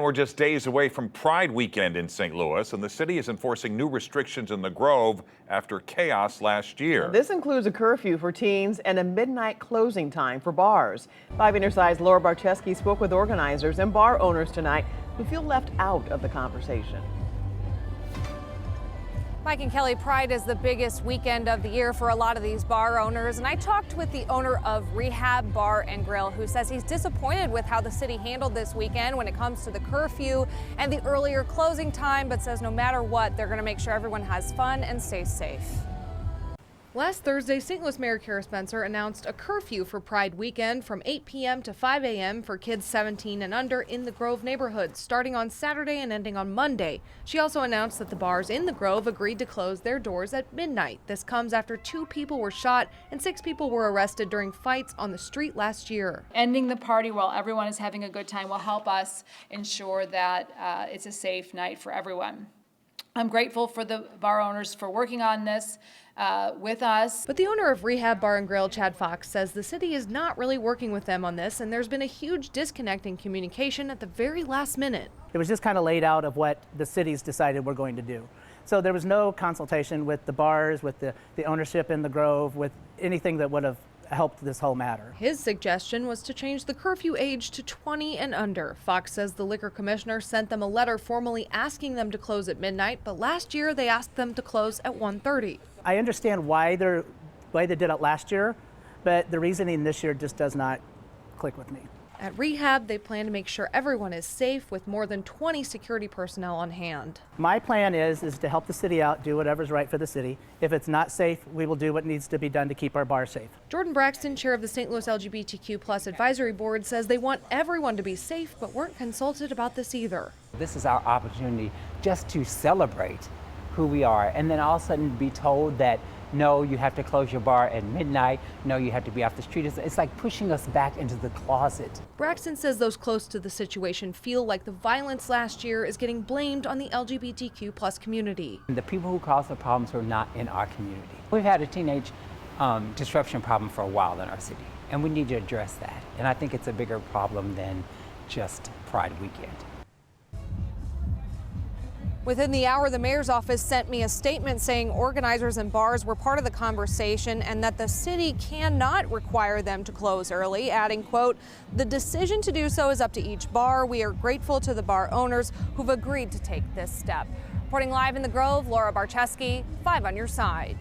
We're just days away from Pride weekend in St. Louis, and the city is enforcing new restrictions in the Grove after chaos last year. This includes a curfew for teens and a midnight closing time for bars. 5 Interside's Laura Barcheski spoke with organizers and bar owners tonight who feel left out of the conversation. Mike and Kelly, Pride is the biggest weekend of the year for a lot of these bar owners, and I talked with the owner of Rehab Bar and Grill, who says he's disappointed with how the city handled this weekend when it comes to the curfew and the earlier closing time, but says no matter what, they're going to make sure everyone has fun and stays safe. Last Thursday, St. Louis Mayor Kara Spencer announced a curfew for Pride weekend from 8 p.m. to 5 a.m. for kids 17 and under in the Grove neighborhood, starting on Saturday and ending on Monday. She also announced that the bars in the Grove agreed to close their doors at midnight. This comes after 2 people were shot and 6 people were arrested during fights on the street last year. Ending the party while everyone is having a good time will help us ensure that it's a safe night for everyone. I'm grateful for the bar owners for working on this with us. But the owner of Rehab Bar and Grill, Chad Fox, says the city is not really working with them on this, and there's been a huge disconnect in communication at the very last minute. It was just kind of laid out of what the city's decided we're going to do. So there was no consultation with the bars, with the ownership in the Grove, with anything that would have helped this whole matter. His suggestion was to change the curfew age to 20 and under. Fox says the liquor commissioner sent them a letter formally asking them to close at midnight, but last year they asked them to close at 1:30. I understand why they did it last year, but the reasoning this year just does not click with me. At Rehab, they plan to make sure everyone is safe with more than 20 security personnel on hand. My plan is to help the city out, do whatever's right for the city. If it's not safe, we will do what needs to be done to keep our bar safe. Jordan Braxton, chair of the St. Louis LGBTQ+ advisory board, says they want everyone to be safe, but weren't consulted about this either. This is our opportunity just to celebrate who we are, and then all of a sudden be told that no, you have to close your bar at midnight. No, you have to be off the street. It's like pushing us back into the closet. Braxton says those close to the situation feel like the violence last year is getting blamed on the LGBTQ+ community. The people who cause the problems are not in our community. We've had a teenage disruption problem for a while in our city, and we need to address that. And I think it's a bigger problem than just Pride weekend. Within the hour, the mayor's office sent me a statement saying organizers and bars were part of the conversation and that the city cannot require them to close early, adding, quote, "The decision to do so is up to each bar. We are grateful to the bar owners who've agreed to take this step." Reporting live in the Grove, Laura Barcheski, 5 on your side.